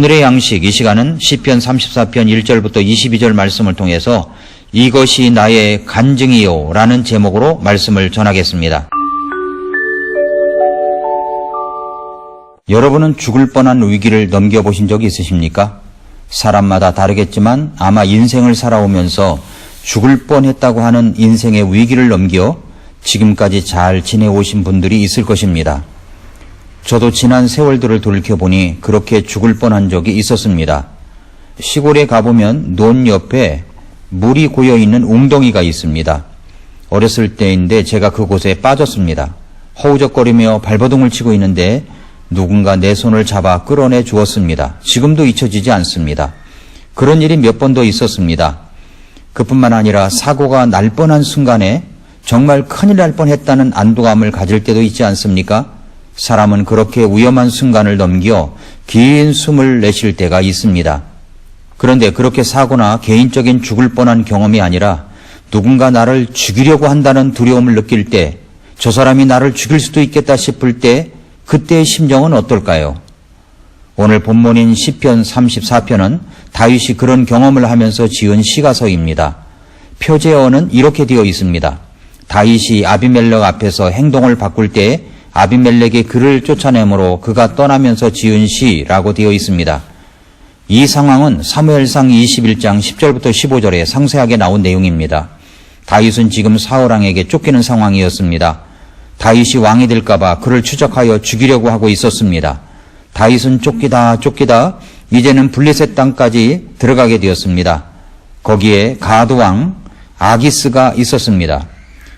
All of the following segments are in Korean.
오늘의 양식, 이 시간은 시편 34편 1절부터 22절 말씀을 통해서 이것이 나의 간증이요 라는 제목으로 말씀을 전하겠습니다. 여러분은 죽을 뻔한 위기를 넘겨보신 적이 있으십니까? 사람마다 다르겠지만 아마 인생을 살아오면서 죽을 뻔했다고 하는 인생의 위기를 넘겨 지금까지 잘 지내오신 분들이 있을 것입니다. 저도 지난 세월들을 돌이켜보니 그렇게 죽을 뻔한 적이 있었습니다. 시골에 가보면 논 옆에 물이 고여있는 웅덩이가 있습니다. 어렸을 때인데 제가 그곳에 빠졌습니다. 허우적거리며 발버둥을 치고 있는데 누군가 내 손을 잡아 끌어내 주었습니다. 지금도 잊혀지지 않습니다. 그런 일이 몇 번 더 있었습니다. 그뿐만 아니라 사고가 날 뻔한 순간에 정말 큰일 날 뻔했다는 안도감을 가질 때도 있지 않습니까? 사람은 그렇게 위험한 순간을 넘겨 긴 숨을 내쉴 때가 있습니다. 그런데 그렇게 사고나 개인적인 죽을 뻔한 경험이 아니라 누군가 나를 죽이려고 한다는 두려움을 느낄 때, 저 사람이 나를 죽일 수도 있겠다 싶을 때 그때의 심정은 어떨까요? 오늘 본문인 시편 34편은 다윗이 그런 경험을 하면서 지은 시가서입니다. 표제어는 이렇게 되어 있습니다. 다윗이 아비멜렉 앞에서 행동을 바꿀 때 아비멜렉이 그를 쫓아내므로 그가 떠나면서 지은 시라고 되어 있습니다. 이 상황은 사무엘상 21장 10절부터 15절에 상세하게 나온 내용입니다. 다윗은 지금 사울왕에게 쫓기는 상황이었습니다. 다윗이 왕이 될까봐 그를 추적하여 죽이려고 하고 있었습니다. 다윗은 쫓기다 이제는 블레셋 땅까지 들어가게 되었습니다. 거기에 가드왕 아기스가 있었습니다.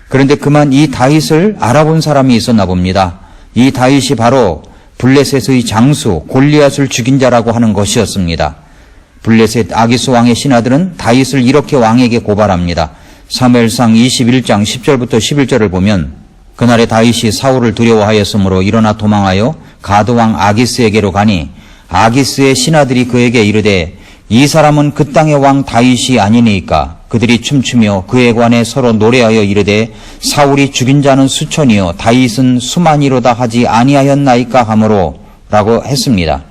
그런데 그만 이 다윗을 알아본 사람이 있었나 봅니다. 이 다윗이 바로 블레셋의 장수 골리앗을 죽인 자라고 하는 것이었습니다. 블레셋 아기스 왕의 신하들은 다윗을 이렇게 왕에게 고발합니다. 사무엘상 21장 10절부터 11절을 보면 그날에 다윗이 사울을 두려워하였으므로 일어나 도망하여 가드왕 아기스에게로 가니 아기스의 신하들이 그에게 이르되 이 사람은 그 땅의 왕 다윗이 아니니까. 그들이 춤추며 그에 관해 서로 노래하여 이르되 사울이 죽인 자는 수천이요 다윗은 수만이로다 하지 아니하였나이까 하므로 라고 했습니다.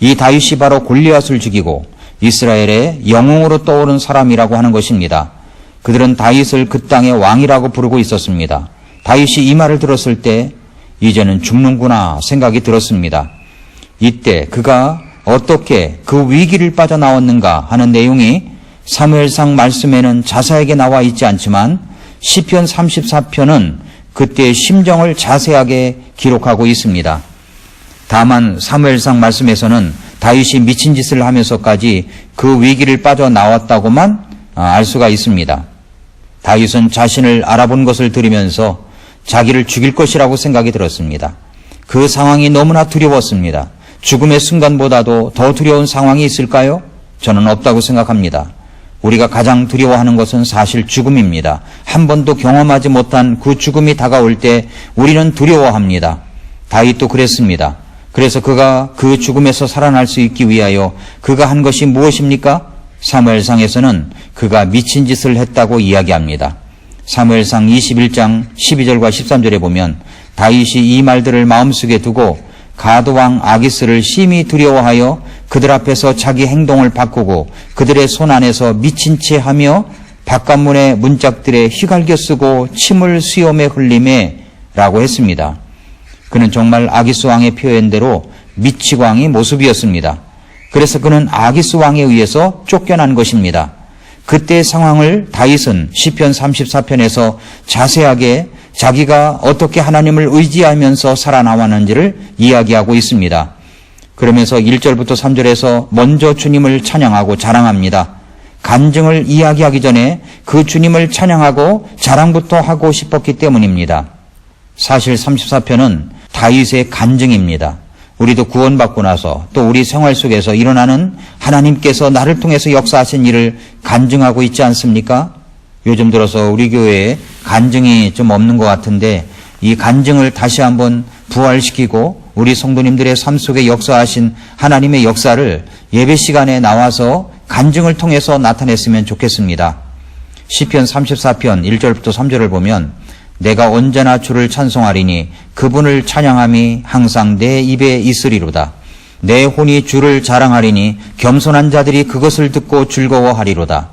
이 다윗이 바로 골리앗을 죽이고 이스라엘의 영웅으로 떠오른 사람이라고 하는 것입니다. 그들은 다윗을 그 땅의 왕이라고 부르고 있었습니다. 다윗이 이 말을 들었을 때 이제는 죽는구나 생각이 들었습니다. 이때 그가 어떻게 그 위기를 빠져나왔는가 하는 내용이 사무엘상 말씀에는 자세하게 나와 있지 않지만 시편 34편은 그때의 심정을 자세하게 기록하고 있습니다. 다만 사무엘상 말씀에서는 다윗이 미친 짓을 하면서까지 그 위기를 빠져나왔다고만 알 수가 있습니다. 다윗은 자신을 알아본 것을 들으면서 자기를 죽일 것이라고 생각이 들었습니다. 그 상황이 너무나 두려웠습니다. 죽음의 순간보다도 더 두려운 상황이 있을까요? 저는 없다고 생각합니다. 우리가 가장 두려워하는 것은 사실 죽음입니다. 한 번도 경험하지 못한 그 죽음이 다가올 때 우리는 두려워합니다. 다윗도 그랬습니다. 그래서 그가 그 죽음에서 살아날 수 있기 위하여 그가 한 것이 무엇입니까? 사무엘상에서는 그가 미친 짓을 했다고 이야기합니다. 사무엘상 21장 12절과 13절에 보면 다윗이 이 말들을 마음속에 두고 가드왕 아기스를 심히 두려워하여 그들 앞에서 자기 행동을 바꾸고 그들의 손 안에서 미친 채 하며 바깥문의 문짝들에 휘갈겨 쓰고 침을 수염에 흘리매 라고 했습니다. 그는 정말 아기스 왕의 표현대로 미치광이 모습이었습니다. 그래서 그는 아기스 왕에 의해서 쫓겨난 것입니다. 그때의 상황을 다윗은 시편 34편에서 자세하게 자기가 어떻게 하나님을 의지하면서 살아나왔는지를 이야기하고 있습니다. 그러면서 1절부터 3절에서 먼저 주님을 찬양하고 자랑합니다. 간증을 이야기하기 전에 그 주님을 찬양하고 자랑부터 하고 싶었기 때문입니다. 사실 34편은 다윗의 간증입니다. 우리도 구원받고 나서 또 우리 생활 속에서 일어나는 하나님께서 나를 통해서 역사하신 일을 간증하고 있지 않습니까? 요즘 들어서 우리 교회에 간증이 좀 없는 것 같은데 이 간증을 다시 한번 부활시키고 우리 성도님들의 삶 속에 역사하신 하나님의 역사를 예배 시간에 나와서 간증을 통해서 나타냈으면 좋겠습니다. 시편 34편 1절부터 3절을 보면 내가 언제나 주를 찬송하리니 그분을 찬양함이 항상 내 입에 있으리로다. 내 혼이 주를 자랑하리니 겸손한 자들이 그것을 듣고 즐거워하리로다.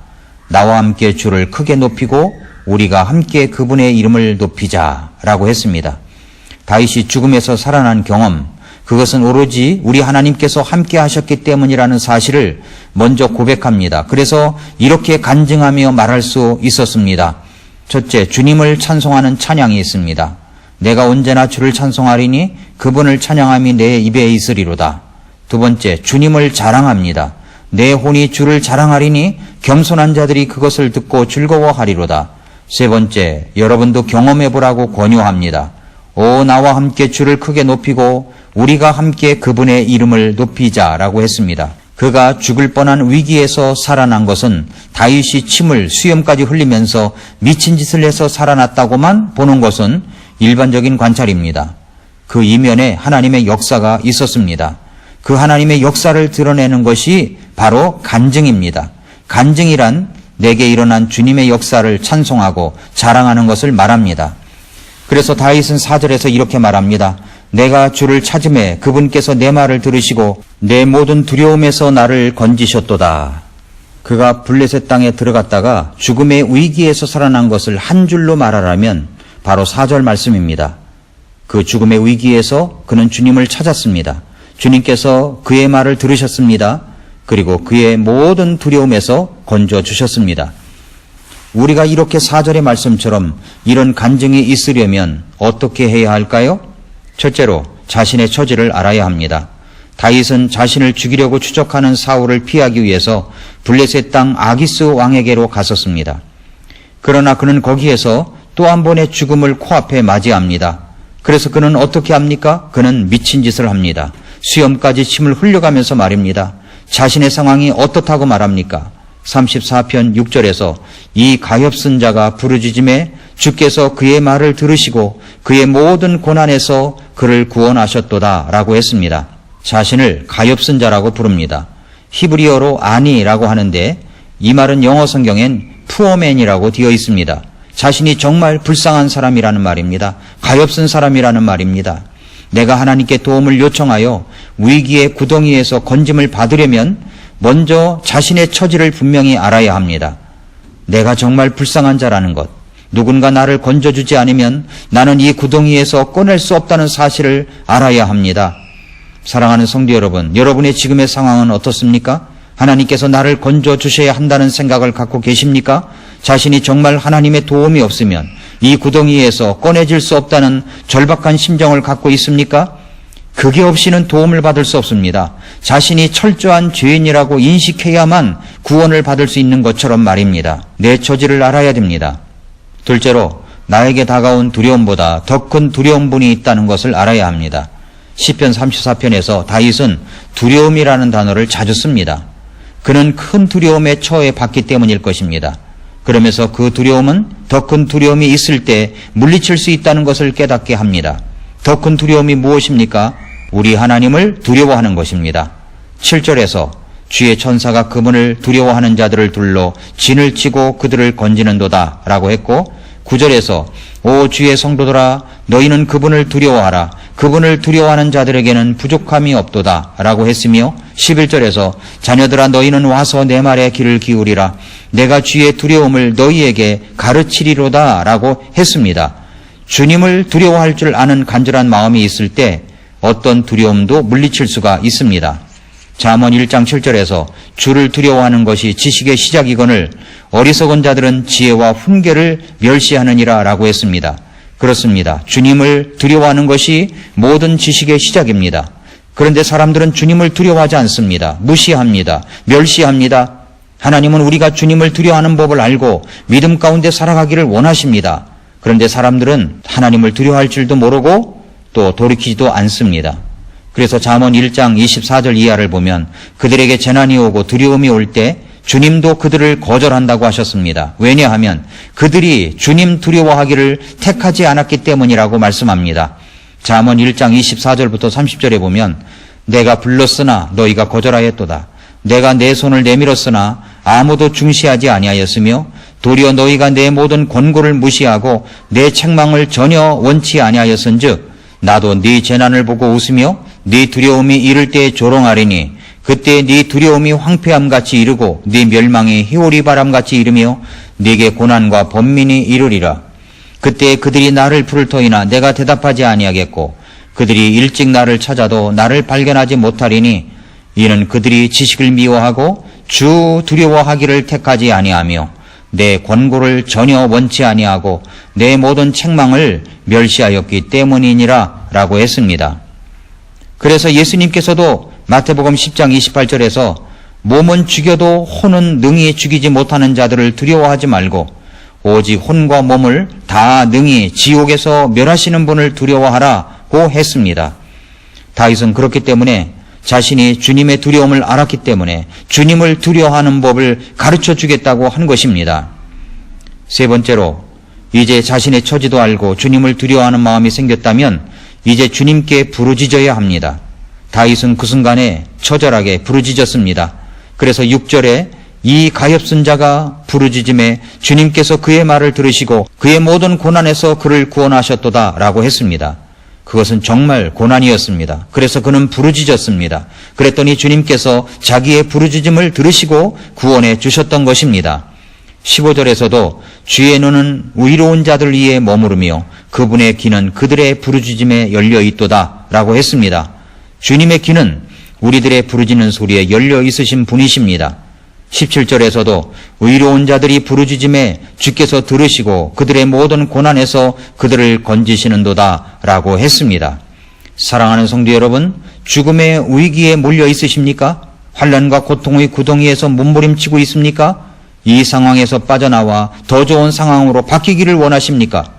나와 함께 주를 크게 높이고 우리가 함께 그분의 이름을 높이자 라고 했습니다. 다윗이 죽음에서 살아난 경험, 그것은 오로지 우리 하나님께서 함께 하셨기 때문이라는 사실을 먼저 고백합니다. 그래서 이렇게 간증하며 말할 수 있었습니다. 첫째, 주님을 찬송하는 찬양이 있습니다. 내가 언제나 주를 찬송하리니 그분을 찬양함이 내 입에 있으리로다. 두 번째, 주님을 자랑합니다. 내 혼이 주를 자랑하리니 겸손한 자들이 그것을 듣고 즐거워하리로다. 세 번째, 여러분도 경험해보라고 권유합니다. 오, 나와 함께 주를 크게 높이고 우리가 함께 그분의 이름을 높이자라고 했습니다. 그가 죽을 뻔한 위기에서 살아난 것은 다윗이 침을 수염까지 흘리면서 미친 짓을 해서 살아났다고만 보는 것은 일반적인 관찰입니다. 그 이면에 하나님의 역사가 있었습니다. 그 하나님의 역사를 드러내는 것이 바로 간증입니다. 간증이란 내게 일어난 주님의 역사를 찬송하고 자랑하는 것을 말합니다. 그래서 다윗은 4절에서 이렇게 말합니다. 내가 주를 찾음에 그분께서 내 말을 들으시고 내 모든 두려움에서 나를 건지셨도다. 그가 블레셋 땅에 들어갔다가 죽음의 위기에서 살아난 것을 한 줄로 말하라면 바로 4절 말씀입니다. 그 죽음의 위기에서 그는 주님을 찾았습니다. 주님께서 그의 말을 들으셨습니다. 그리고 그의 모든 두려움에서 건져주셨습니다. 우리가 이렇게 4절의 말씀처럼 이런 간증이 있으려면 어떻게 해야 할까요? 첫째로 자신의 처지를 알아야 합니다. 다윗은 자신을 죽이려고 추적하는 사울을 피하기 위해서 블레셋 땅 아기스 왕에게로 갔었습니다. 그러나 그는 거기에서 또 한 번의 죽음을 코앞에 맞이합니다. 그래서 그는 어떻게 합니까? 그는 미친 짓을 합니다. 수염까지 침을 흘려가면서 말입니다. 자신의 상황이 어떻다고 말합니까? 34편 6절에서 이 가엾은 자가 부르짖음에 주께서 그의 말을 들으시고 그의 모든 고난에서 그를 구원하셨도다 라고 했습니다. 자신을 가엾은 자라고 부릅니다. 히브리어로 아니라고 하는데 이 말은 영어 성경엔 푸어맨이라고 되어 있습니다. 자신이 정말 불쌍한 사람이라는 말입니다. 가엾은 사람이라는 말입니다. 내가 하나님께 도움을 요청하여 위기의 구덩이에서 건짐을 받으려면 먼저 자신의 처지를 분명히 알아야 합니다. 내가 정말 불쌍한 자라는 것, 누군가 나를 건져주지 않으면 나는 이 구덩이에서 꺼낼 수 없다는 사실을 알아야 합니다. 사랑하는 성도 여러분, 여러분의 지금의 상황은 어떻습니까? 하나님께서 나를 건져주셔야 한다는 생각을 갖고 계십니까? 자신이 정말 하나님의 도움이 없으면 이 구덩이에서 꺼내질 수 없다는 절박한 심정을 갖고 있습니까? 그게 없이는 도움을 받을 수 없습니다. 자신이 철저한 죄인이라고 인식해야만 구원을 받을 수 있는 것처럼 말입니다. 내 처지를 알아야 됩니다. 둘째로 나에게 다가온 두려움보다 더 큰 두려움분이 있다는 것을 알아야 합니다. 시편 34편에서 다윗은 두려움이라는 단어를 자주 씁니다. 그는 큰 두려움에 처해 봤기 때문일 것입니다. 그러면서 그 두려움은 더 큰 두려움이 있을 때 물리칠 수 있다는 것을 깨닫게 합니다. 더 큰 두려움이 무엇입니까? 우리 하나님을 두려워하는 것입니다. 7절에서 주의 천사가 그분을 두려워하는 자들을 둘러 진을 치고 그들을 건지는도다 라고 했고 9절에서 오 주의 성도들아 너희는 그분을 두려워하라. 그분을 두려워하는 자들에게는 부족함이 없도다 라고 했으며 11절에서 자녀들아 너희는 와서 내 말에 귀를 기울이라. 내가 주의 두려움을 너희에게 가르치리로다 라고 했습니다. 주님을 두려워할 줄 아는 간절한 마음이 있을 때 어떤 두려움도 물리칠 수가 있습니다. 잠언 1장 7절에서 주를 두려워하는 것이 지식의 시작이거늘 어리석은 자들은 지혜와 훈계를 멸시하느니라 라고 했습니다. 그렇습니다. 주님을 두려워하는 것이 모든 지식의 시작입니다. 그런데 사람들은 주님을 두려워하지 않습니다. 무시합니다. 멸시합니다. 하나님은 우리가 주님을 두려워하는 법을 알고 믿음 가운데 살아가기를 원하십니다. 그런데 사람들은 하나님을 두려워할 줄도 모르고 또 돌이키지도 않습니다. 그래서 잠언 1장 24절 이하를 보면 그들에게 재난이 오고 두려움이 올 때 주님도 그들을 거절한다고 하셨습니다. 왜냐하면 그들이 주님 두려워하기를 택하지 않았기 때문이라고 말씀합니다. 잠언 1장 24절부터 30절에 보면 내가 불렀으나 너희가 거절하였도다. 내가 내 손을 내밀었으나 아무도 중시하지 아니하였으며 도리어 너희가 내 모든 권고를 무시하고 내 책망을 전혀 원치 아니하였은즉 나도 네 재난을 보고 웃으며 네 두려움이 이를 때 조롱하리니 그때 네 두려움이 황폐함같이 이르고 네 멸망이 희오리 바람같이 이르며 네게 고난과 번민이 이르리라. 그때 그들이 나를 부를 터이나 내가 대답하지 아니하겠고 그들이 일찍 나를 찾아도 나를 발견하지 못하리니 이는 그들이 지식을 미워하고 주 두려워하기를 택하지 아니하며 내 권고를 전혀 원치 아니하고 내 모든 책망을 멸시하였기 때문이니라 라고 했습니다. 그래서 예수님께서도 마태복음 10장 28절에서 몸은 죽여도 혼은 능히 죽이지 못하는 자들을 두려워하지 말고 오직 혼과 몸을 다 능히 지옥에서 멸하시는 분을 두려워하라고 했습니다. 다윗은 그렇기 때문에 자신이 주님의 두려움을 알았기 때문에 주님을 두려워하는 법을 가르쳐 주겠다고 한 것입니다. 세 번째로, 이제 자신의 처지도 알고 주님을 두려워하는 마음이 생겼다면 이제 주님께 부르짖어야 합니다. 다윗은 그 순간에 처절하게 부르짖었습니다. 그래서 6절에 이 가엾은 자가 부르짖음에 주님께서 그의 말을 들으시고 그의 모든 고난에서 그를 구원하셨도다 라고 했습니다. 그것은 정말 고난이었습니다. 그래서 그는 부르짖었습니다. 그랬더니 주님께서 자기의 부르짖음을 들으시고 구원해 주셨던 것입니다. 15절에서도 주의 눈은 의로운 자들 위에 머무르며 그분의 귀는 그들의 부르짖음에 열려 있도다 라고 했습니다. 주님의 귀는 우리들의 부르짖는 소리에 열려 있으신 분이십니다. 17절에서도 의로운 자들이 부르짖음에 주께서 들으시고 그들의 모든 고난에서 그들을 건지시는도다 라고 했습니다. 사랑하는 성도 여러분, 죽음의 위기에 몰려 있으십니까? 환난과 고통의 구덩이에서 몸부림치고 있습니까? 이 상황에서 빠져나와 더 좋은 상황으로 바뀌기를 원하십니까?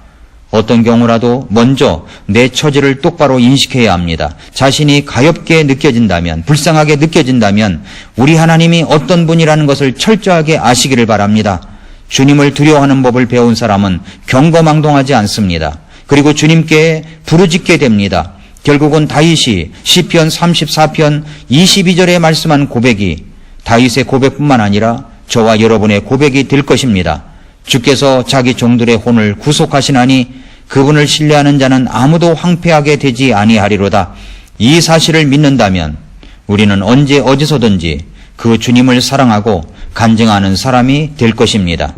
어떤 경우라도 먼저 내 처지를 똑바로 인식해야 합니다. 자신이 가엾게 느껴진다면, 불쌍하게 느껴진다면 우리 하나님이 어떤 분이라는 것을 철저하게 아시기를 바랍니다. 주님을 두려워하는 법을 배운 사람은 경거망동하지 않습니다. 그리고 주님께 부르짖게 됩니다. 결국은 다윗이 시편 34편 22절에 말씀한 고백이 다윗의 고백뿐만 아니라 저와 여러분의 고백이 될 것입니다. 주께서 자기 종들의 혼을 구속하시나니 그분을 신뢰하는 자는 아무도 황폐하게 되지 아니하리로다. 이 사실을 믿는다면 우리는 언제 어디서든지 그 주님을 사랑하고 간증하는 사람이 될 것입니다.